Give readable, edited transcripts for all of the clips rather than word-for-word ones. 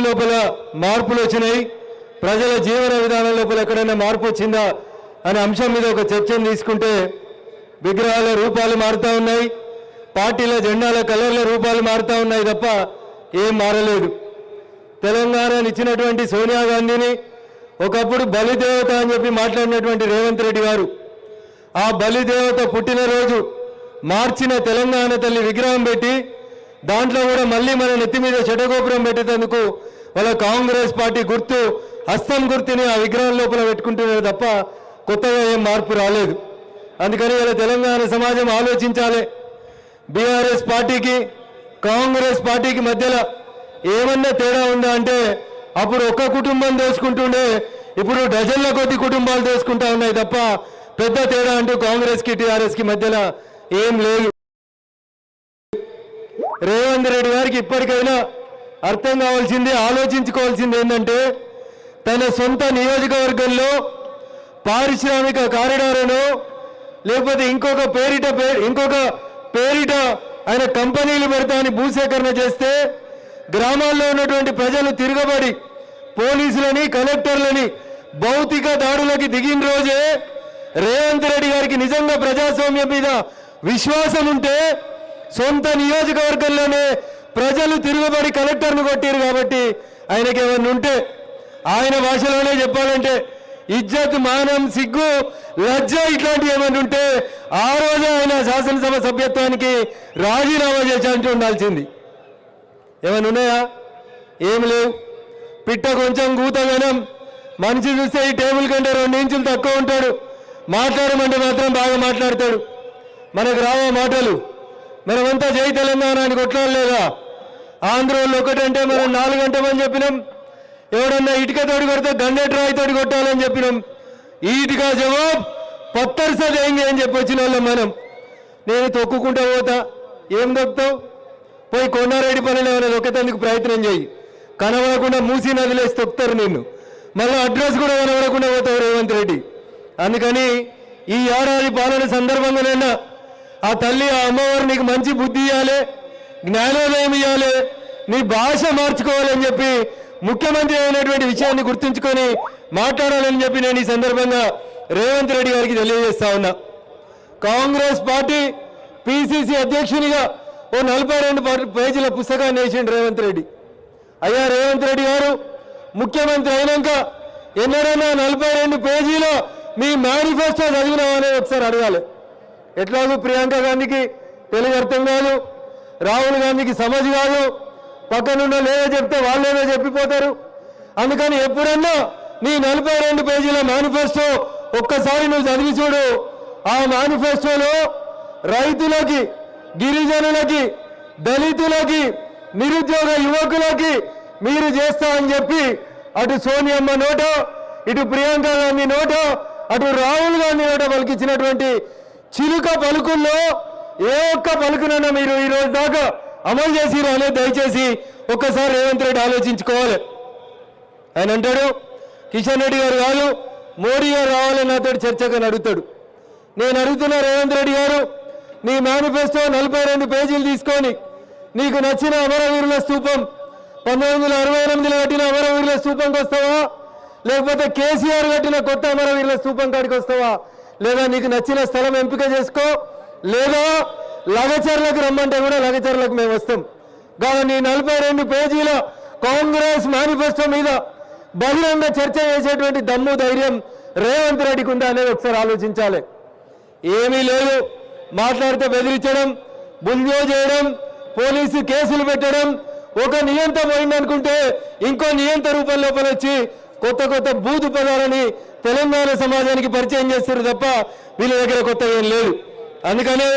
లోపల మార్పులు వచ్చినాయి, ప్రజల జీవన విధానం లోపల ఎక్కడైనా మార్పు వచ్చిందా అనే అంశం మీద ఒక చర్చను తీసుకుంటే విగ్రహాల రూపాలు మారుతూ ఉన్నాయి, పార్టీల జెండాల కలర్ల రూపాలు మారుతూ ఉన్నాయి తప్ప ఏం మారలేదు. తెలంగాణను ఇచ్చినటువంటి సోనియా గాంధీని ఒకప్పుడు బలిదేవత అని చెప్పి మాట్లాడినటువంటి రేవంత్ రెడ్డి గారు ఆ బలిదేవత పుట్టినరోజు మార్చిన తెలంగాణ తల్లి విగ్రహం పెట్టి దాంట్లో కూడా మళ్ళీ మన నెత్తి మీద షటగోపురం పెట్టేందుకు వాళ్ళ కాంగ్రెస్ పార్టీ గుర్తు హస్తం గుర్తుని ఆ విగ్రహం లోపల పెట్టుకుంటున్నారు తప్ప కొత్తగా ఏం మార్పు రాలేదు. అందుకని ఇలా తెలంగాణ సమాజం ఆలోచించాలి. బీఆర్ఎస్ పార్టీకి కాంగ్రెస్ పార్టీకి మధ్యలో ఏమన్నా తేడా ఉందా అంటే అప్పుడు ఒక్క కుటుంబం దోసుకుంటుండే, ఇప్పుడు డజన్ల కొద్ది కుటుంబాలు దోసుకుంటా ఉన్నాయి తప్ప పెద్ద తేడా అంటూ కాంగ్రెస్కి టీఆర్ఎస్కి మధ్యలో ఏం లేదు. రేవంత్ రెడ్డి గారికి ఇప్పటికైనా అర్థం కావాల్సింది, ఆలోచించుకోవాల్సింది ఏంటంటే తన సొంత నియోజకవర్గంలో పారిశ్రామిక కారిడార్ను లేకపోతే ఇంకొక పేరిట ఆయన కంపెనీలు పెడతామని భూసేకరణ చేస్తే గ్రామాల్లో ఉన్నటువంటి ప్రజలు తిరగబడి పోలీసులని కలెక్టర్లని భౌతిక దాడులకి దిగిన రోజే రేవంత్ రెడ్డి గారికి నిజంగా ప్రజాస్వామ్యం మీద విశ్వాసం ఉంటే సొంత నియోజకవర్గంలోనే ప్రజలు తిరగబడి కలెక్టర్ను కొట్టారు కాబట్టి ఆయనకి ఏమన్నా ఉంటే ఆయన భాషలోనే చెప్పాలంటే ఇజ్జత్ మానం సిగ్గు లజ్జ ఇట్లాంటివి ఏమైనా ఉంటే ఆ రోజే ఆయన శాసనసభ సభ్యత్వానికి రాజీనామా చేసి ఉండాల్సింది. ఏమైనా ఉన్నాయా? ఏమి లేవు. పిట్ట కొంచెం గూతగనం, మనిషి చూస్తే ఈ టేబుల్ కంటే 2 ఇంచులు తక్కువ ఉంటాడు, మాట్లాడమంటే మాత్రం బాగా మాట్లాడతాడు. మనకు రావా మాటలు? మనమంతా జై తెలంగాణ అని కొట్లాడలేదా? ఆంధ్రోళ్ళు ఒకటంటే మనం 4 గంటమని చెప్పినాం, ఎవడన్నా ఇటుకతోటి కొడితే గండెట్ రాయితోటి కొట్టాలని చెప్పినాం. ఈటికా జవాబ్ పత్తర్స దేంగే అని చెప్పి వచ్చిన వాళ్ళం మనం. నేను తొక్కుకుంటా పోతా, ఏం దొక్కుతావు? పోయి కొండారెడ్డి పనులు ఏమైనా దొక్కేందుకు ప్రయత్నం చేయి, కనబడకుండా మూసి నదిలేసి తొక్కుతారు నిన్ను, మళ్ళీ అడ్రస్ కూడా కనబడకుండా పోతావు రేవంత్ రెడ్డి. అందుకని ఈ ఏడాది పాలన సందర్భంగానైనా ఆ తల్లి ఆ అమ్మవారు నీకు మంచి బుద్ధి ఇవ్వాలి, జ్ఞానోదయం ఇవ్వాలి, నీ భాష మార్చుకోవాలని చెప్పి ముఖ్యమంత్రి అయినటువంటి విషయాన్ని గుర్తుంచుకొని మాట్లాడాలని చెప్పి నేను ఈ సందర్భంగా రేవంత్ రెడ్డి గారికి తెలియజేస్తా ఉన్నా. కాంగ్రెస్ పార్టీ పిసిసి అధ్యక్షునిగా ఓ 42 పేజీల పుస్తకాన్ని వేసిండు రేవంత్ రెడ్డి. అయ్యా రేవంత్ రెడ్డి గారు ముఖ్యమంత్రి అయినాక ఎన్నడైనా 42 పేజీలో మీ మేనిఫెస్టో చదివినామని ఒకసారి అడగాలి. ఎట్లాగూ ప్రియాంక గాంధీకి తెలుగు అర్థం కాదు, రాహుల్ గాంధీకి సమజ్ కాదు, పక్కనున్న లేదో చెప్తే వాళ్ళేదో చెప్పిపోతారు. అందుకని ఎప్పుడన్నా నీ 42 పేజీల మేనిఫెస్టో ఒక్కసారి నువ్వు చదివి చూడు. ఆ మేనిఫెస్టోలో రైతులకి, గిరిజనులకి, దళితులకి, నిరుద్యోగ యువకులకి మీరు చేస్తా అని చెప్పి అటు సోనియమ్మ నోటో, ఇటు ప్రియాంక గాంధీ నోటో, అటు రాహుల్ గాంధీ నోటో పలికించినటువంటి చిలుక పలుకుల్లో ఏ ఒక్క పలుకునైనా మీరు ఈ రోజు దాకా అమలు చేసి రాలే. దయచేసి ఒక్కసారి రేవంత్ రెడ్డి ఆలోచించుకోవాలి. ఆయన అంటాడు కిషన్ రెడ్డి గారు కాదు మోడీ గారు రావాలని నాతో చర్చగా అడుగుతాడు. నేను అడుగుతున్నా రేవంత్ రెడ్డి గారు, నీ మేనిఫెస్టో 42 పేజీలు తీసుకొని నీకు నచ్చిన అమరవీరుల స్తూపం 1968లో కట్టిన అమరవీరుల స్తూపంకి వస్తావా, లేకపోతే కేసీఆర్ కట్టిన కొత్త అమరవీరుల స్తూపం కాడికి వస్తావా? లేదా నీకు నచ్చిన స్థలం ఎంపిక చేసుకో, లేదా లగచర్లకు రమ్మంటే కూడా లగచర్లకు మేము వస్తాం. కానీ 42 పేజీల కాంగ్రెస్ మేనిఫెస్టో మీద బహిరంగ చర్చ చేసేటువంటి దమ్ము ధైర్యం రేవంత్ రెడ్డికి ఉందా అనేది ఒకసారి ఆలోచించాలి. ఏమీ లేదు. మాట్లాడితే బెదిరించడం, బుల్జో చేయడం, పోలీసు కేసులు పెట్టడం, ఒక నియంత పోయిందనుకుంటే ఇంకో నియంత రూపం లోపల వచ్చి కొత్త కొత్త బూతు పదాలని తెలంగాణ సమాజానికి పరిచయం చేస్తారు తప్ప వీళ్ళ దగ్గర కొత్త ఏం లేదు. అందుకనే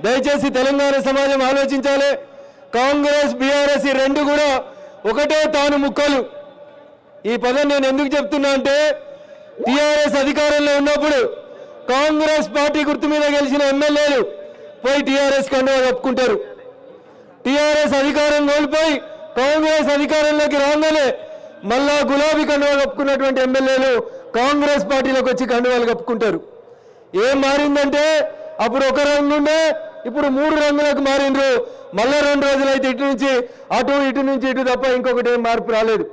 దయచేసి తెలంగాణ సమాజం ఆలోచించాలి. కాంగ్రెస్ బీఆర్ఎస్ ఈ రెండు కూడా ఒకటే తాను ముక్కలు. ఈ పదం నేను ఎందుకు చెప్తున్నా అంటే టీఆర్ఎస్ అధికారంలో ఉన్నప్పుడు కాంగ్రెస్ పార్టీ గుర్తు మీద గెలిచిన ఎమ్మెల్యేలు పోయి టీఆర్ఎస్ కండువా కప్పుకుంటారు. టీఆర్ఎస్ అధికారం కోల్పోయి కాంగ్రెస్ అధికారంలోకి రాగానే మళ్ళా గులాబీ కండువా కప్పుకున్నటువంటి ఎమ్మెల్యేలు కాంగ్రెస్ పార్టీలోకి వచ్చి కండువాలు కప్పుకుంటారు. ఏం మారిందంటే అప్పుడు ఒక రంగు ఉండే, ఇప్పుడు 3 రంగులకు మారిండ్రు. మళ్ళా 2 రోజులు అయితే ఇటు నుంచి అటు, ఇటు నుంచి ఇటు తప్ప ఇంకొకటి ఏం మార్పు రాలేదు.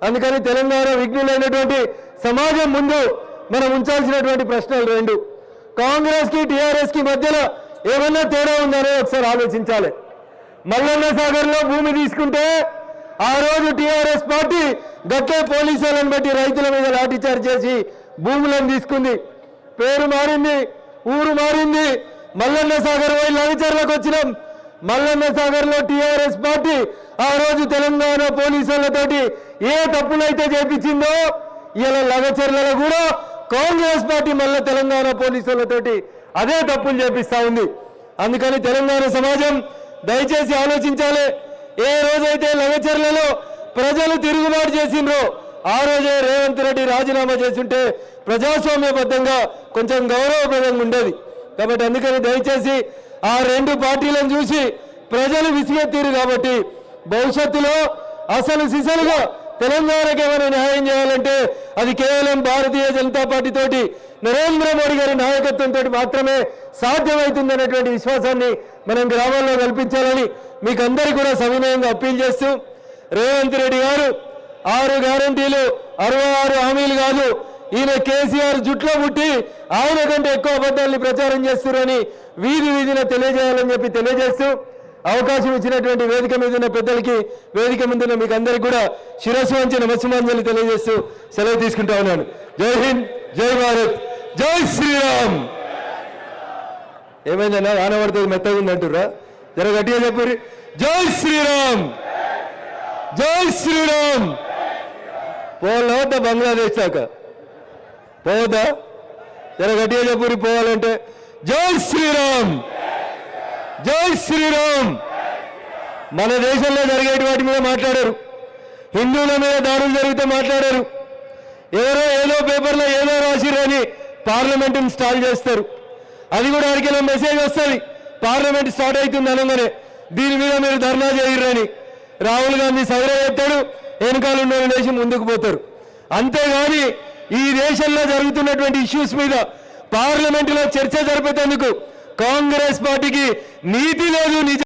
అందుకని తెలంగాణ విఘ్నులైనటువంటి సమాజం ముందు మనం ఉంచాల్సినటువంటి ప్రశ్నలు రెండు. కాంగ్రెస్కి టీఆర్ఎస్కి మధ్యలో ఏమన్నా తేడా ఉందనే ఒకసారి ఆలోచించాలి. మల్లన్న సాగర్లో భూమి తీసుకుంటే ఆ రోజు టీఆర్ఎస్ పార్టీ గట్టే పోలీసులను బట్టి రైతుల మీద లాఠీచార్జ్ చేసి భూములను తీసుకుంది. పేరు మారింది, ఊరు మారింది. మల్లన్న సాగర్ పోయి లగచర్లకు వచ్చినాం. మల్లన్న సాగర్లో టీఆర్ఎస్ పార్టీ ఆ రోజు తెలంగాణ పోలీసులతోటి ఏ తప్పులైతే చేపించిందో ఇలా లగచర్లలో కూడా కాంగ్రెస్ పార్టీ మళ్ళీ తెలంగాణ పోలీసులతోటి అదే తప్పులు చేపిస్తా ఉంది. అందుకని తెలంగాణ సమాజం దయచేసి ఆలోచించాలి. ఏ రోజైతే లగచర్లలో ప్రజలు తిరుగుబాటు చేసిండ్రో ఆ రోజే రేవంత్ రెడ్డి రాజీనామా చేస్తుంటే ప్రజాస్వామ్యబద్ధంగా కొంచెం గౌరవప్రదంగా ఉండేది. కాబట్టి అందుకని దయచేసి ఆ రెండు పార్టీలను చూసి ప్రజలు విసిగెత్తిరు. కాబట్టి భవిష్యత్తులో అసలు సిసలుగా తెలంగాణకి ఏమైనా న్యాయం చేయాలంటే అది కేవలం భారతీయ జనతా పార్టీ తోటి నరేంద్ర మోడీ గారి నాయకత్వంతో మాత్రమే సాధ్యమవుతుందనేటువంటి విశ్వాసాన్ని మనం గ్రామాల్లో కల్పించాలని మీకు అందరికీ కూడా సవినయంగా అప్పీల్ చేస్తూ, రేవంత్ రెడ్డి గారు 6 గ్యారంటీలు 66 హామీలు కాదు, ఈయన కేసీఆర్ జుట్లో పుట్టి ఆయన కంటే ఎక్కువ అబద్ధాన్ని ప్రచారం చేస్తున్నారని వీధి వీధిన తెలియజేయాలని చెప్పి తెలియజేస్తూ, అవకాశం ఇచ్చినటువంటి వేదిక మీద ఉన్న పెద్దలకి, వేదిక ముందున్న మీకు అందరికీ కూడా శిరస్సు వంచి నమస్సుమాంజలి తెలియజేస్తూ సెలవు తీసుకుంటా ఉన్నాను. జై హింద్, జై భారత్, జై శ్రీరామ్. ఏమైందన్నా వాన పడుతుంది మెత్తగా ఉంది అంటుర్రా? జర గట్టిగా చెప్పు. జై శ్రీరామ్, జై శ్రీరామ్. పోవద్దా బంగ్లాదేశ్ దాకా? పోవద్దా? జర గట్టిగా చెప్పు పోవాలంటే. జై శ్రీరామ్, జై శ్రీరామ్. మన దేశంలో జరిగేటి వాటి మీద మాట్లాడారు, హిందువుల మీద దాడులు జరిగితే మాట్లాడారు. ఎవరో ఏదో పేపర్లో ఏదో రాసిరని పార్లమెంటుని స్టాల్ చేస్తారు. అది కూడా అడిగిన మెసేజ్ వస్తుంది, పార్లమెంట్ స్టార్ట్ అవుతుంది అనగానే దీని మీద మీరు ధర్నా చేయరని. రాహుల్ గాంధీ సైర ఎత్తాడు, వెనకాల ఉన్న లేచి ముందుకు పోతారు. అంతేగాని ఈ దేశంలో జరుగుతున్నటువంటి ఇష్యూస్ మీద పార్లమెంటులో చర్చ జరిపేందుకు కాంగ్రెస్ పార్టీకి నీతి లేదు, నిజ